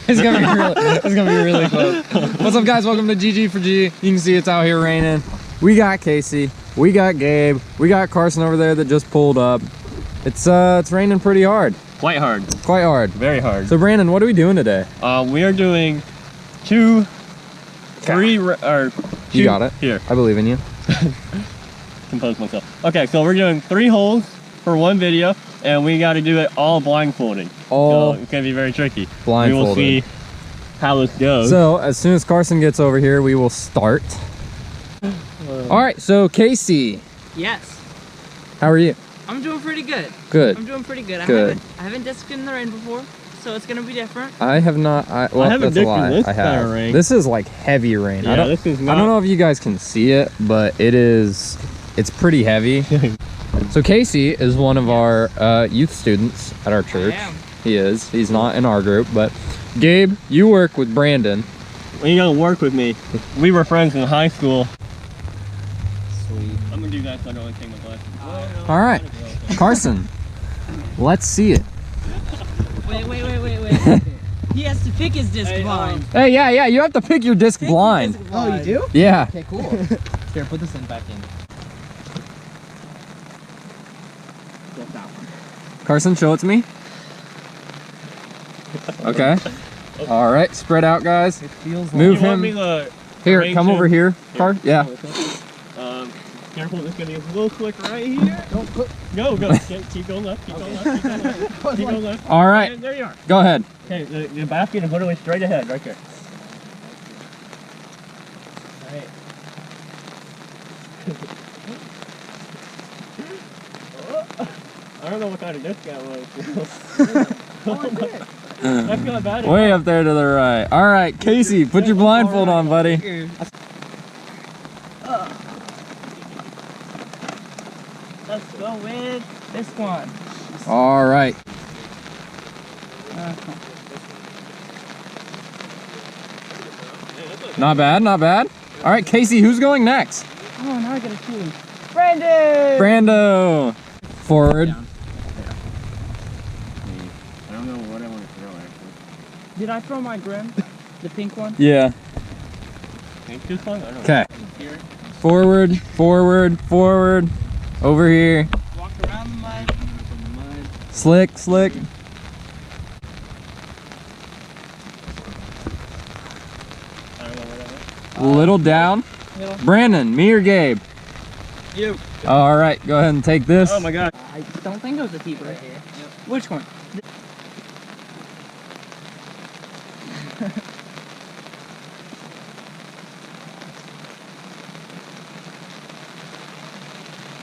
It's gonna be really close. What's up, guys? Welcome to GG for G. You can see it's out here raining. We got Casey, we got Gabe, we got Carson over there that just pulled up. It's raining pretty hard. Quite hard. Quite hard. Very hard. So Brandon, what are we doing today? We are doing two. You got it. Here. I believe in you. Compose myself. Okay, so we're doing 3 holes for one video, and we got to do it all blindfolded. So it's gonna be very tricky. Blindfolded. We will see how this goes. So as soon as Carson gets over here, we will start. All right. So Casey. Yes. How are you? I'm doing pretty good. Good. I'm doing pretty good. Good. I haven't disced in the rain before, so it's gonna be different. I have not. Well, I haven't that's a disced in lie. this I kind have. of rain. This is like heavy rain. Yeah, this is not. I don't know if you guys can see it, but it is. It's pretty heavy. So Casey is one of our youth students at our church. I am. He is. He's not in our group, but Gabe, you work with Brandon. When you gonna work with me? We were friends in high school. Sweet. I'm gonna do that so I don't take my glasses. All right, Carson, let's see it. Wait. He has to pick his disc blind. Hey, yeah, you have to pick your disc blind. Oh, you do? Yeah. Okay, cool. Here, put this in back in. Carson, show it to me. Okay. All right, spread out, guys. It feels Move You want him. me to Here, arrange come him? over here, Car. Yeah. Careful, this is gonna be a little slick right here. Don't put. Go. Keep going left. Keep going left. Keep going left. All right. And there you are. Go ahead. Okay, the basket is literally straight ahead, right there. Alright. I don't know what kind of disc that was. That's not bad. Way up there to the right. All right, Casey, put your blindfold on, buddy. Let's go with this one. All right. Not bad, not bad. All right, Casey, who's going next? Oh, now I gotta choose. Brandon! Brando. Forward. I don't know what I want to throw, actually. Did I throw my grim? The pink one? Yeah. Think this one? I don't know. Okay. Forward, forward, forward. Over here. Walk around the mud. Slick, slick. I don't know what I want. A little down. Middle. Brandon, me or Gabe? You. All right, go ahead and take this. Oh my god. I don't think it was a keeper. Right here. Which one?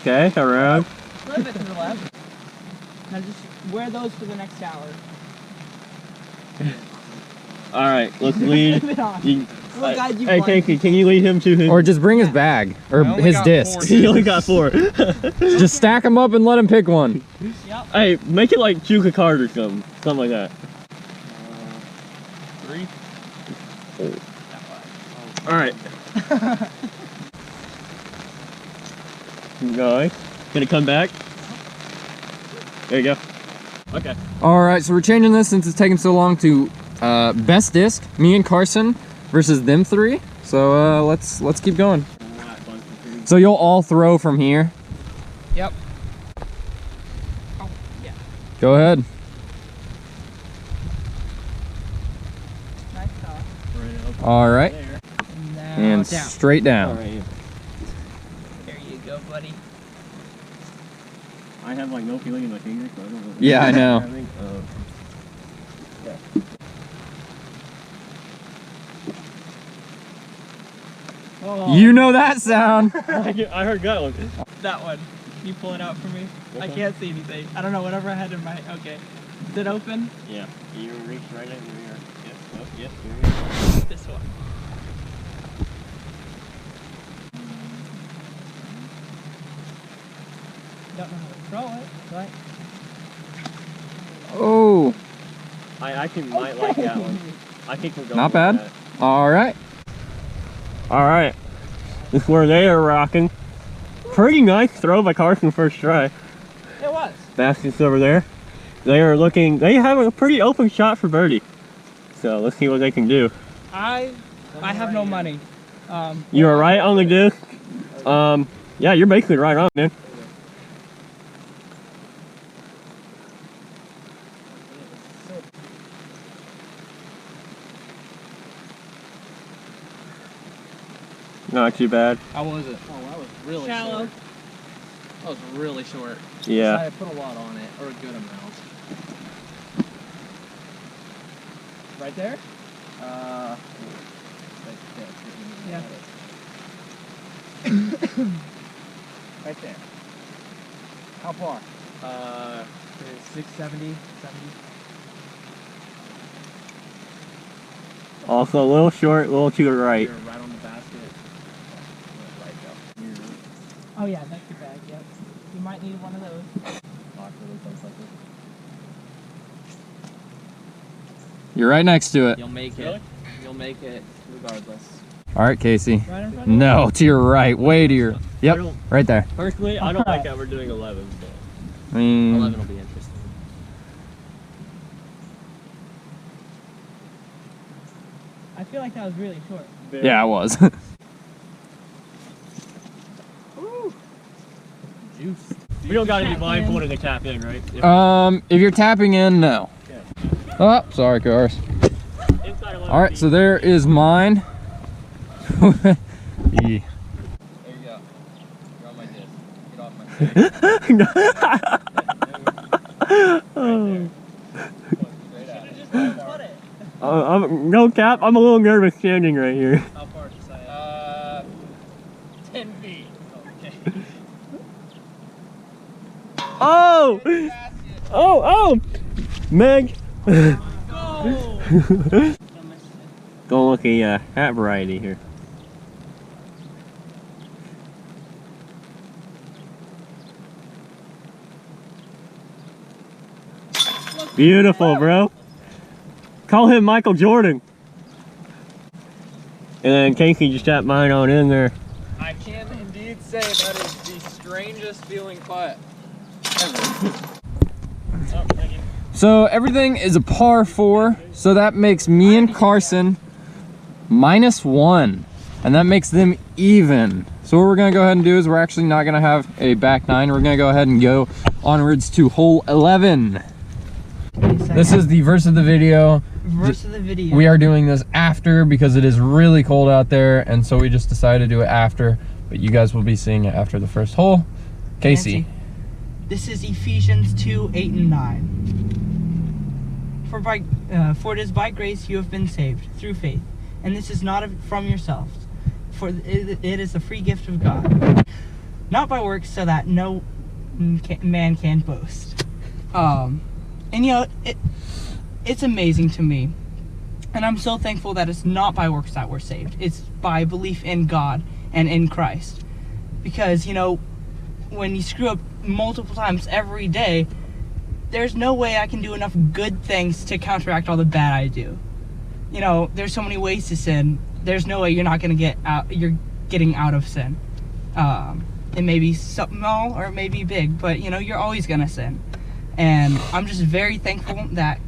Okay, around. Flip it to the left. Now just wear those for the next hour. Alright, let's lead. Flip it on. You, We'll guide you hey, blind. Casey, can you lead him to his... Or just bring his bag or his discs. He only got 4. Just stack them up and let him pick one. Yep. Hey, make it like Juke a card or something. Something like that. 3. Alright. Going. Gonna come back. There you go. Okay. All right, so we're changing this since it's taking so long to best disc, me and Carson versus them 3. So let's keep going. So you'll all throw from here. Yep. Oh, yeah. Go ahead. Nice toss. All right, There. Now and down. straight down. Alright. There you go, buddy. I have like no feeling in my fingers, so I don't know. Yeah, I know. Yeah. Oh. You know that sound. I heard that one. That one. You pull it out for me. I Okay. can't see anything. I don't know, whatever I had in my... Okay. Is it open? Yeah. You reach right in here. Yes. Oh, yes. Here we go. This one. Don't know how to throw it, but... Oh, I actually might like that one. I think we're going not with bad. that. All right. Alright. This is where they are rocking. Pretty nice throw by Carson first try. It was. Basket's over there. They are looking, they have a pretty open shot for birdie. So let's see what they can do. I have no money. You are right on the disc. Yeah, you're basically right on, man. Not too bad. How was it? Oh, that was really Shallow. short. That was really short. Yeah. I put a lot on it, or a good amount. Right there? Yeah. Right there. How far? 670, 70. Also a little short, a little to the right. You're right on the basket. Right though. Oh yeah, that's your bag. Yep. You might need one of those. You're right next to it. You'll make it. Really? You'll make it regardless. All right, Casey. Right in front of you? No, to your right, way to your. Yep, right there. Personally, I don't like that we're doing 11. But I mean, 11 will be interesting. I feel like that was really short. yeah, it was. Juice. We don't got any blindfolded to tap in, right? If you're tapping in, no. Oh, sorry, cars. All right, so there is mine. Yeah. There you go. You're on my disc. Get off my No cap, I'm a little nervous standing right here. How far, Josiah? 10 feet. Okay. Oh! Oh! Meg! Go! Go look at hat variety here. Beautiful, bro. Call him Michael Jordan. And then Casey just tapped mine on in there. I can indeed say that is the strangest feeling putt ever. So everything is a par 4, so that makes me and Carson -1, and that makes them even. So what we're gonna go ahead and do is we're actually not gonna have a back 9. We're gonna go ahead and go onwards to hole 11. This is the verse of the video. Verse of the video. We are doing this after because it is really cold out there, and so we just decided to do it after, but you guys will be seeing it after the first hole. Casey. This is Ephesians 2, 8 and 9. For it is by grace you have been saved, through faith. And this is not from yourselves, for it is a free gift of God. Not by works, so that no man can boast. And you know, it's amazing to me. And I'm so thankful that it's not by works that we're saved. It's by belief in God and in Christ. Because, you know, when you screw up multiple times every day, there's no way I can do enough good things to counteract all the bad I do. You know, there's so many ways to sin. There's no way you're not going to get out. You're getting out of sin. It may be small or it may be big, but you know, you're always going to sin. And I'm just very thankful that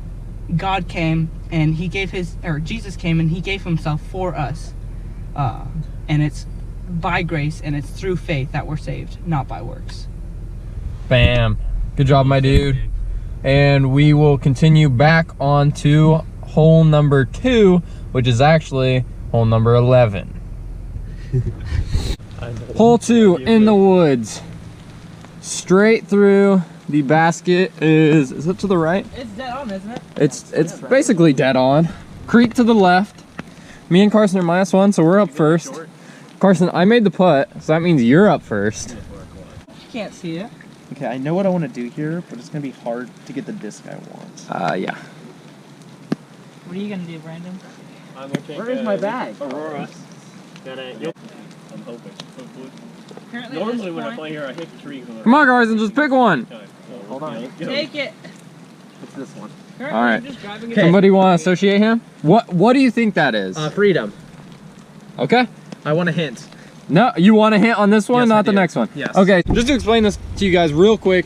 God came and he gave Jesus came and he gave himself for us. And it's by grace and it's through faith that we're saved, not by works. Bam. Good job, my dude. And we will continue back on to hole number 2, which is actually hole number 11. Hole 2 in the woods. Straight through the basket is it to the right? It's dead on, isn't it? It's basically dead on. Creek to the left. Me and Carson are -1, so we're up first. Carson, I made the putt, so that means you're up first. You can't see it. Okay, I know what I want to do here, but it's going to be hard to get the disc I want. Yeah. What are you going to do, Brandon? I'm gonna take, Where is my bag? Aurora. I'm hoping. Apparently Normally when I play here, I hit the trees. Come on, Carson, just pick one. Hold on. Take it. It's this one. Apparently All right. you're just driving it. Somebody want to associate him? What do you think that is? Freedom. Okay. I want a hint. No, you want a hint on this one, Yes, not I the do. next one? Yes. Okay, just to explain this to you guys real quick,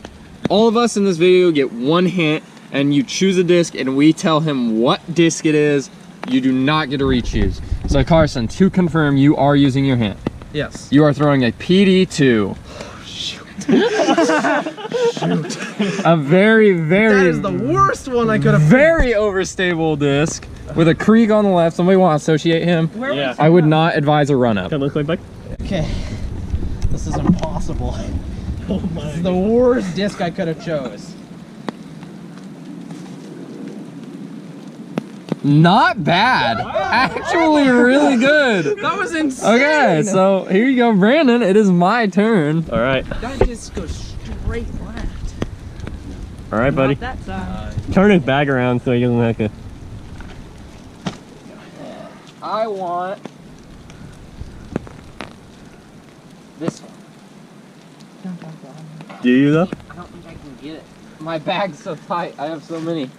all of us in this video get one hint, and you choose a disc and we tell him what disc it is, you do not get to re-choose. So Carson, to confirm, you are using your hand. Yes. You are throwing a PD2. A very, very... That is the worst one I could have. Very overstable disc with a creek on the left. Somebody want to associate him? Yeah. I would not advise a run up. Come this way, bud. Okay. This is impossible. Oh my This is the worst disc I could have chose. Not bad. Actually really good. That was insane. Okay, so here you go, Brandon. It is my turn. All right. That just goes straight left. All right, buddy. Not that side. Turn his bag around so he doesn't have to. I want this one. Do you though? I don't think I can get it. My bag's so tight. I have so many.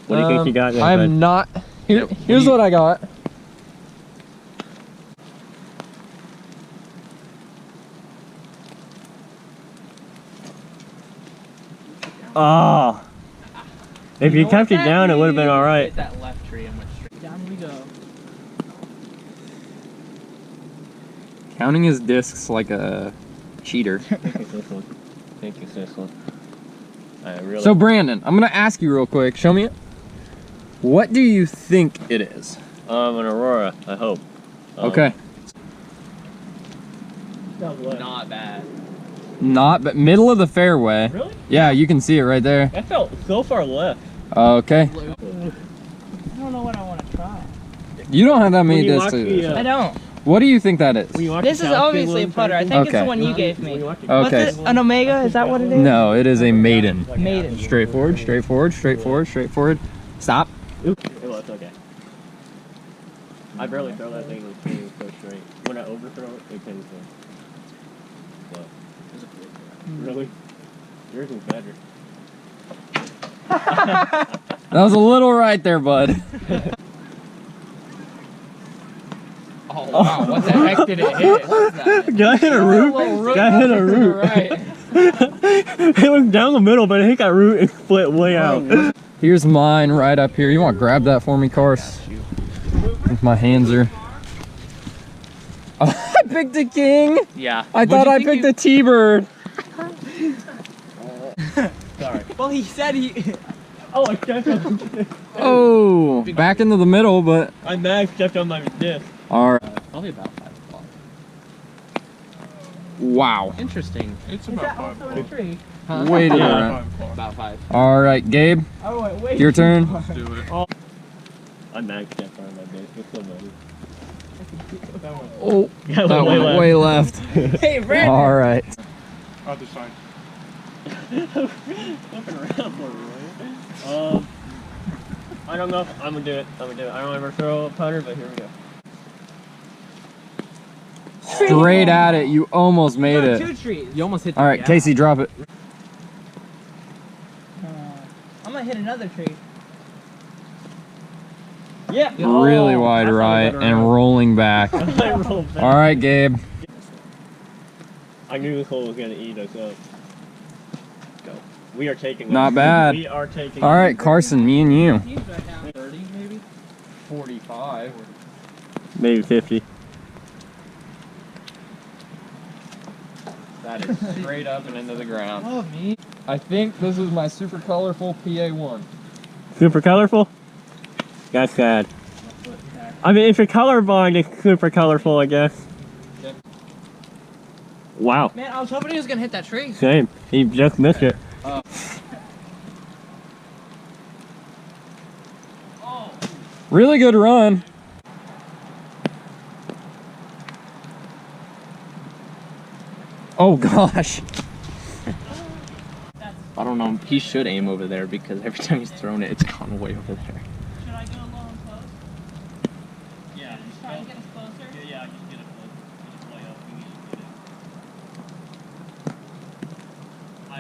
What do you think you got in that I'm bag? not. Here's what I got. Oh. If you kept it down, it would have been all right. Hit that left tree and went straight. Down we go. Counting his discs like a cheater. I think it's this one. I think it's this one. I really. So Brandon, I'm gonna ask you real quick. Show me it. What do you think it is? An Aurora, I hope. Okay. Not bad. Not, but middle of the fairway. Really? Yeah, you can see it right there. That felt so far left. Okay. I don't know what I want to try. You don't have that many When you discs. watch the, I don't. What do you think that is? when you watch This the is South obviously a Finland putter. I thing, think it's Okay. the one you gave when me. you watch it- Okay. What's it? An Omega? Is that what it is? No, it is a maiden. Maiden. Straightforward, straightforward, straightforward, straightforward. Stop. Oops. It was okay. I barely throw that thing with me so straight. When I overthrow it, it came straight. So. Really? Yours is better. That was a little right there, bud. Oh wow! What the heck did it hit? What's that? Guy hit a root. Guy hit a root. Right. It was down the middle, but it hit that root and split way out. Here's mine right up here. You want to grab that for me, Cars? If my hands are... Oh, I picked a king. Yeah. I thought I picked a T-bird. Sorry. Well, he said he. Oh, I stepped on. Oh, back into the middle, but... My mag stepped on my disc. All right. Probably about 5 o'clock. Wow. Interesting. It's about 5 o'clock. a tree? Way to Yeah. run. About 5. All right, Gabe, Oh wait, wait. your turn. Let's do it. My mag stepped on my disc. It's so funny. Oh, Yeah, that went way left. Hey, Brandon. All right. Other side. Flipping around for me, right? I don't know if I'm gonna do it. I don't ever throw a putter, but here we go. Straight at it. You almost made No, it. 2 trees. You almost hit. All right, Casey, drop it. I'm gonna hit another tree. Yeah. Really Oh, wide that's a right better and round. rolling back. I rolled back. All right, Gabe. I knew this hole was gonna eat us up. Go. We are taking. Not it. bad. We are taking. All it. right, Carson, me and you. He's right now. 30 maybe. 45. Maybe 50. That is straight up and into the ground. Oh me. I think this is my super colorful PA1. Super colorful. That's sad. I mean, if you're colorblind, it's super colorful, I guess. Yep. Wow. Man, I was hoping he was gonna hit that tree. Same. He just missed it. Really good run. Oh gosh. I don't know. He should aim over there because every time he's thrown it, it's gone way over there. Should I go low and close? Yeah. Just try and get us closer. Yeah, just get it close. Just play up. We need to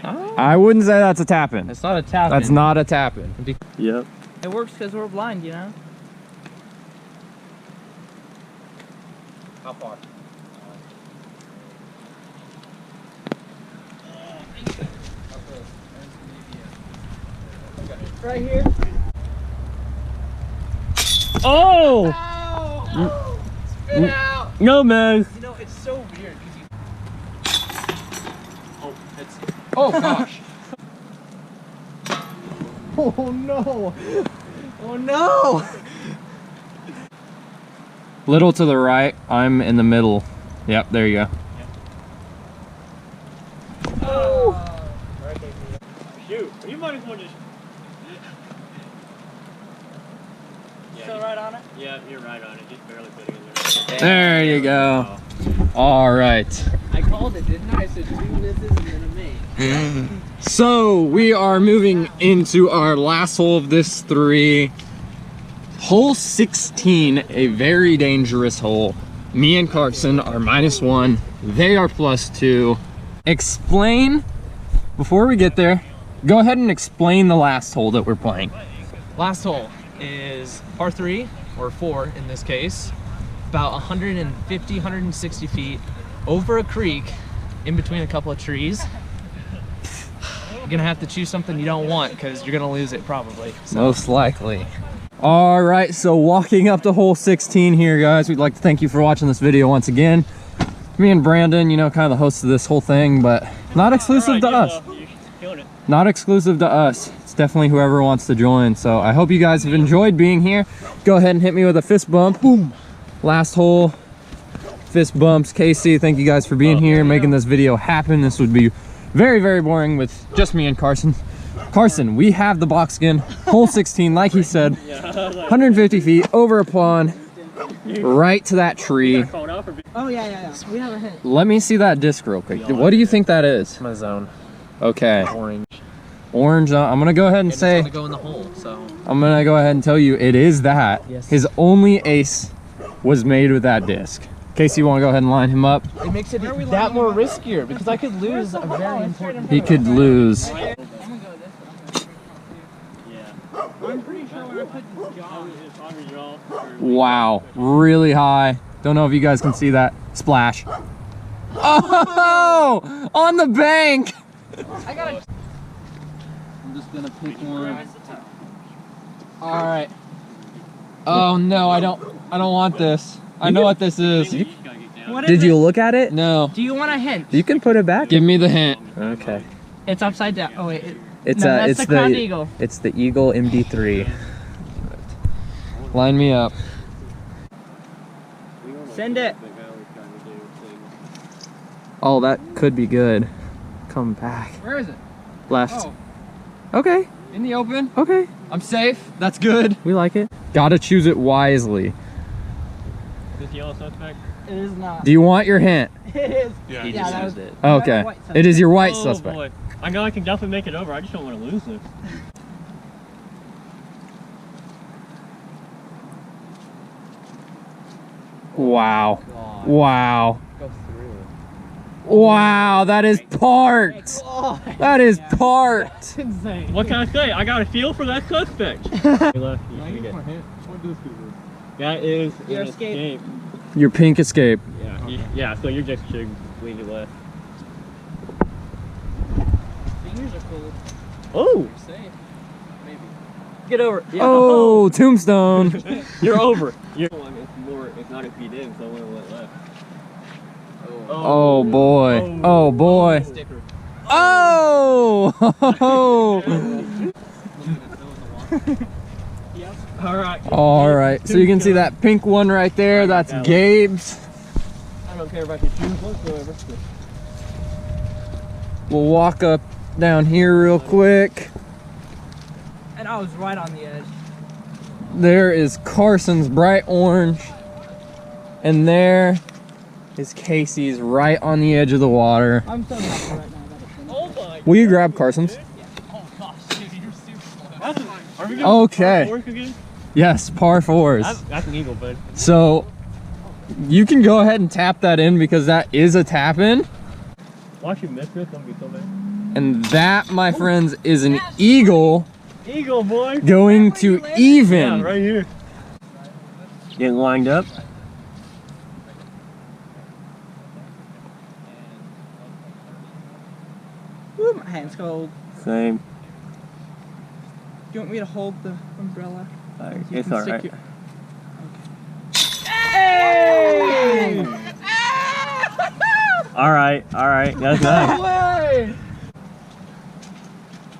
get it. I wouldn't say that's a tap-in. It's not a tap. That's not a tap-in. Yep. It works because we're blind, you know. How far? right here. Oh! Oh! Spit out! No, man. You know, it's so weird because you. Oh, it's. Oh gosh. Oh no! Oh no! Little to the right. I'm in the middle. Yep, there you go. Oh! Shoot, you might as well just. Still right on it? Yeah, you're right on it. Just barely putting it in there. There you go. All right. I called it, didn't I? I said 2 misses and then a mate. So we are moving into our last hole of this 3. Hole 16, a very dangerous hole. Me and Carson are -1. They are +2. Explain, before we get there, go ahead and explain the last hole that we're playing. Last hole is par 3, or 4 in this case, about 150, 160 feet over a creek in between a couple of trees. You're gonna have to choose something you don't want because you're gonna lose it probably. So. Most likely. All right, so walking up to hole 16 here, guys, we'd like to thank you for watching this video once again. Me and Brandon, you know, kind of the hosts of this whole thing, but not exclusive to us. You're killing it. Not exclusive to us. It's definitely whoever wants to join. So I hope you guys have enjoyed being here. Go ahead and hit me with a fist bump. Boom. Last hole. Fist bumps. Casey, thank you guys for being here, making this video happen. This would be very, very boring with just me and Carson. Carson, we have the box skin. Hole 16, like he said, 150 feet over a pond, right to that tree. Oh, yeah. We have a hint. Let me see that disc real quick. What do you think that is? My zone. Okay. Orange. Orange. I'm gonna go ahead and say, It's gonna go in the hole, so. I'm gonna go ahead and tell you it is that. Yes. His only ace was made with that disc. Casey, you wanna go ahead and line him up? It makes it that more riskier because I could lose a very important. He could lose. I'm gonna go this way. I'm pretty sure when I put this jaw. Wow, really high. Don't know if you guys can see that. Splash. Oh, on the bank. I gotta. I'm just gonna pick one. All right. Oh no, I don't want this. I know what this is. What is Did it? you look at it? No. Do you want a hint? You can put it back. Give me the hint. Okay. It's upside down. Oh wait. It's No, that's it's the Crowned Eagle. It's the Eagle MD3. Line me up. Send it. Oh, that could be good. Come back. Where is it? Left. Oh. Okay. In the open. Okay. I'm safe. That's good. We like it. Gotta choose it wisely. This yellow suspect? It is not. Do you want your hint? It is. Yeah. He Yeah, just that used was- it. Okay. white It is your white Oh, suspect. boy. I know I can definitely make it over. I just don't want to lose this. Wow. Wow. Go through. Wow, that is parked. Oh, That is parked. insane. What can I say? I got a feel for that suspect. That is Your an escape. Your pink escape. Yeah, so you're just should lean it left. Fingers are cool. Oh! Safe. Maybe. Get over. Yeah. Oh, tombstone. You're over. You're it's not a feet in, so I want to let left. Oh boy. Oh boy. Sticker. Oh. Alright. All right. So you can see that pink one right there. That's Gabe's. I don't care about your shoes whatsoever. We'll walk up down here real quick. And I was right on the edge. There is Carson's bright orange. And there is Casey's right on the edge of the water. I'm so happy right now. Oh my. Will you grab Carson's? Oh gosh, dude, you're super Are we going Okay. fork again? Yes, par fours. That's an eagle, bud. So you can go ahead and tap that in because that is a tap in. Watch you miss this, I'm gonna be so bad. And that, my friends, is an eagle Eagle, boy! going to even. Yeah, right here. Getting lined up. Woo, my hand's cold. Same. you want me to hold the umbrella? You It's can alright. stick your- Alright, that's nice. Way!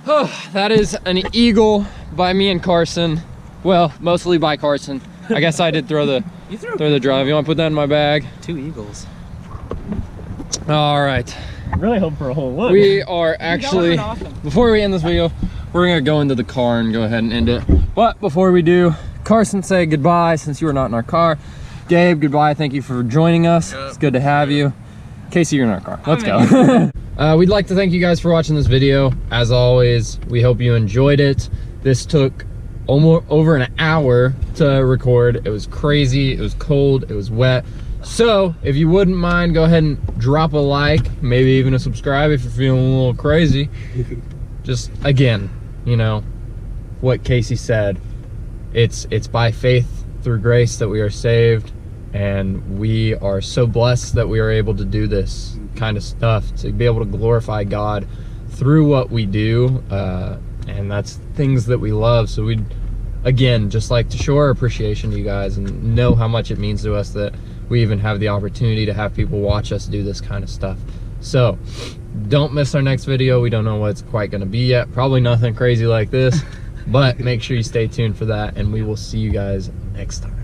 Oh, that is an eagle by me and Carson. Well, mostly by Carson. I guess I did throw the drive. You want to put that in my bag? 2 eagles. All right. I'm really hoping for a hole in one. We are actually, Awesome. before we end this video, we're gonna go into the car and go ahead and end it. But before we do, Carson, say goodbye since you are not in our car. Gabe, goodbye. Thank you for joining us. It's good to have you. Casey, you're in our car. Let's go. We'd like to thank you guys for watching this video. As always, we hope you enjoyed it. This took almost over an hour to record. It was crazy. It was cold. It was wet. So if you wouldn't mind, go ahead and drop a like, maybe even a subscribe if you're feeling a little crazy. Just again, you know, what Casey said, it's by faith through grace that we are saved, and we are so blessed that we are able to do this kind of stuff, to be able to glorify God through what we do, and that's things that we love. So we'd again just like to show our appreciation to you guys and know how much it means to us that we even have the opportunity to have people watch us do this kind of stuff. So don't miss our next video. We don't know what it's quite going to be yet. Probably nothing crazy like this, but make sure you stay tuned for that, and we will see you guys next time.